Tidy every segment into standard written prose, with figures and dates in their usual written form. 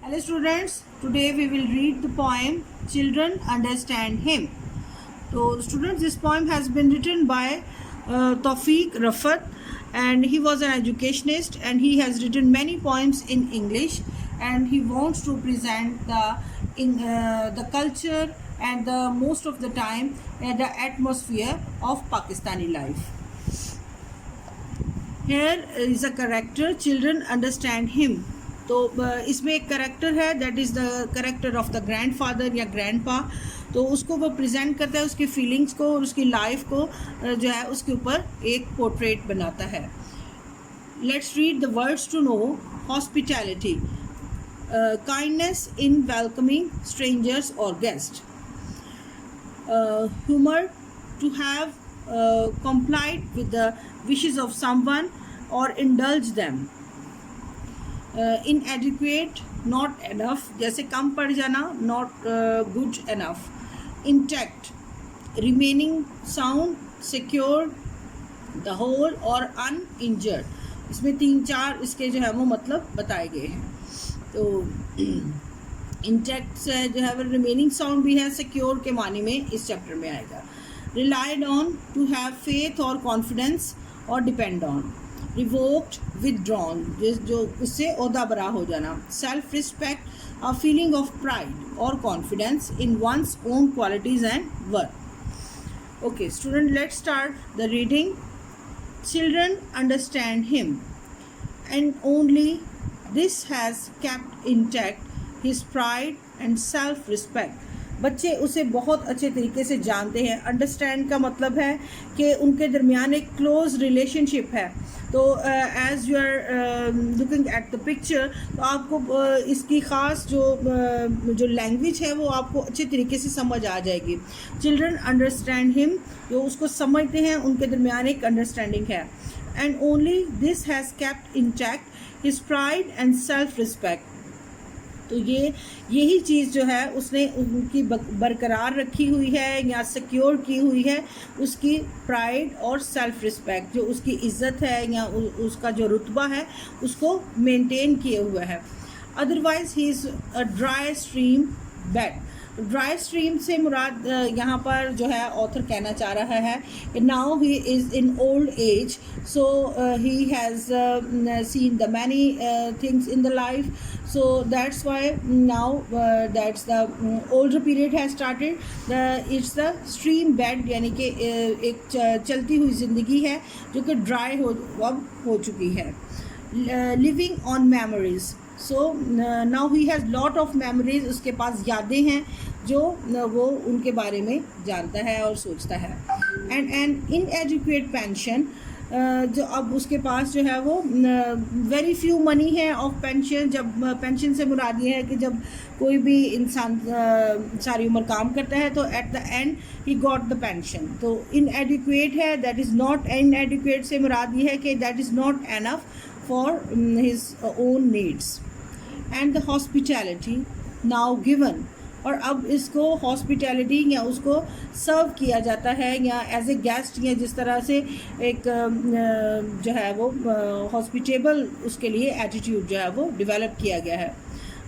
Hello students, today we will read the poem Children Understand Him. So students, this poem has been written by Tawfiq Rafat, and he was an educationist and he has written many poems in English, and he wants to present the culture and the most of the time the atmosphere of Pakistani life. Here is a character, children understand him. तो इसमें एक character है, that is the character of the grandfather या grandpa. तो उसको वो present करता है, उसकी फीलिंग्स को और उसकी लाइफ को जो है उसके ऊपर एक पोर्ट्रेट बनाता है. Let's read the words to know. Hospitality, kindness in welcoming strangers और guest. Humour, to have complied with the wishes of someone or indulge them. Inadequate, not enough, जैसे कम पड़ जाना, not good enough. Intact, remaining sound, secure, the whole और uninjured. इसमें 3-4 इसके जो है वो मतलब बताए गए हैं. तो इंटैक्ट से जो है वो रिमेनिंग साउंड भी है, सिक्योर के मानी में इस चैप्टर में आएगा. Relied on, to have faith or confidence or depend on. Revoked, withdrawn, जो उससे ओहदा बरा हो जाना. Self respect, a feeling of pride or confidence in one's own qualities and worth. Okay student, let's start the reading. Children understand him, and only this has kept intact his pride and self respect. बच्चे उसे बहुत अच्छे तरीके से जानते हैं. Understand का मतलब है कि उनके दरमियान एक क्लोज रिलेशनशिप है. तो as you are looking at the picture, तो आपको इसकी ख़ास जो लैंग्वेज है वो आपको अच्छे तरीके से समझ आ जाएगी. चिल्ड्रन अंडरस्टैंड हिम, जो उसको समझते हैं, उनके दरमियान एक अंडरस्टैंडिंग है. And only this has kept intact his pride and self respect. तो यही चीज़ जो है उसने उनकी बरकरार रखी हुई है या सिक्योर की हुई है, उसकी प्राइड और सेल्फ रिस्पेक्ट, जो उसकी इज़्ज़त है या उसका जो रुतबा है उसको मेंटेन किए हुआ है. Otherwise he is a dry stream bed. Dry stream से मुराद यहाँ पर जो है ऑथर कहना चाह रहा है कि now he is in old age, so he has seen the many things in the life, so that's why now that's the older period has started. It's the stream bed, यानी कि एक चलती हुई ज़िंदगी है जो कि ड्राई हो चुकी है. Living on memories, so now he has lot of memories. उसके पास यादें हैं जो वो उनके बारे में जानता है और सोचता है. एंड एन इनएजुकेट पेंशन, जो अब उसके पास जो है वो वेरी फ्यू मनी है ऑफ पेंशन. जब पेंशन से मुराद ये है कि जब कोई भी इंसान सारी उम्र काम करता है तो at the and he got the pension. तो इनएडिक्वेट है, दैट इज़ नॉट. इनएडिक्वेट से मुराद ये है कि that is not enough for his own needs. And the hospitality now given, और अब इसको हॉस्पिटैलिटी या उसको सर्व किया जाता है या एज ए गेस्ट, या जिस तरह से एक जो है वो हॉस्पिटेबल उसके लिए एटीट्यूड जो है वो डेवलप किया गया है.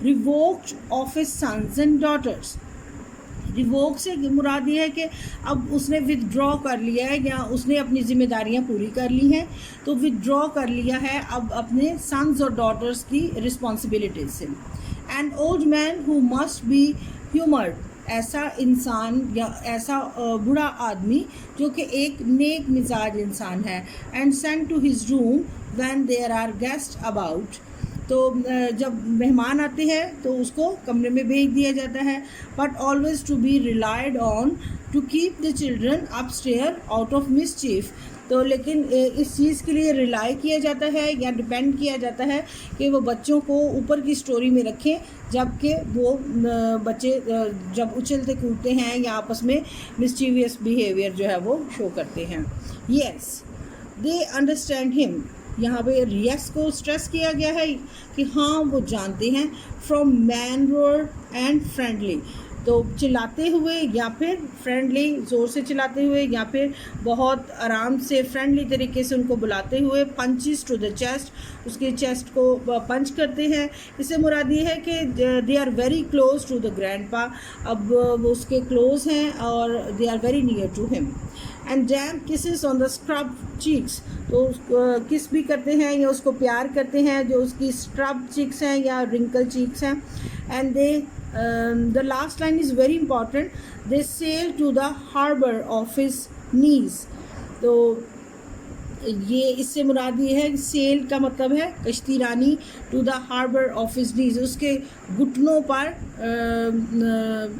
Revoked of his sons and daughters. Revoke से मुराद ये है कि अब उसने विदड्रॉ कर लिया है या उसने अपनी ज़िम्मेदारियां पूरी कर ली हैं, तो विदड्रॉ कर लिया है अब अपने सन्स और डॉटर्स की रिस्पॉन्सिबिलिटीज से. And old man who must be humoured, ऐसा इंसान या ऐसा बूढ़ा आदमी जो कि एक नेक मिजाज इंसान है. And send to his room when there are guest about, तो जब मेहमान आते हैं तो उसको कमरे में भेज दिया जाता है. But always to be relied on to keep the children upstair out of mischief. तो लेकिन इस चीज़ के लिए रिलाई किया जाता है या डिपेंड किया जाता है कि वो बच्चों को ऊपर की स्टोरी में रखें, जबकि वो बच्चे जब उछलते कूदते हैं या आपस में मिस्चीवियस बिहेवियर जो है वो शो करते हैं. येस दे अंडरस्टैंड हिम, यहाँ पे यस को स्ट्रेस किया गया है कि हाँ वो जानते हैं. From man word and friendly, तो चिल्लाते हुए या फिर फ्रेंडली ज़ोर से चिल्लाते हुए या फिर बहुत आराम से फ्रेंडली तरीके से उनको बुलाते हुए, पंचेस टू द चेस्ट, उसके चेस्ट को पंच करते हैं। इससे मुराद ये है कि they are very close to the grandpa, अब वो उसके क्लोज हैं और they are very near to him. And jam kisses on the scrub cheeks, तो किस भी करते हैं या उसको प्यार करते हैं जो उसकी स्क्रब चीक्स हैं या रिंकल चीक्स हैं। And they the last line is very important, they sail to the harbour of his knees. तो ये इससे मुराद ये है, सेल का मतलब है कश्ती रानी, to the harbour of his knees, उसके घुटनों पर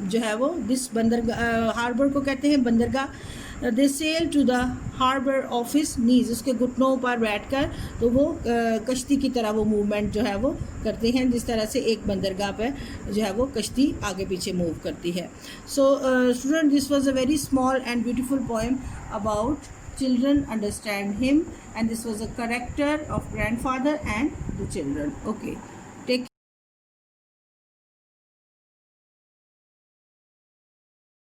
जो है वो दिस बंदरगाह, हार्बर को कहते हैं बंदरगाह। They sail to the harbour of his knees, उसके घुटनों पर बैठकर तो वो कश्ती की तरह वो मूवमेंट जो है वो करते हैं, जिस तरह से एक बंदरगाह पर जो है वो कश्ती आगे पीछे मूव करती है। So student, this was a very small and beautiful poem about children understand him, and this was a character of grandfather and the children. Okay.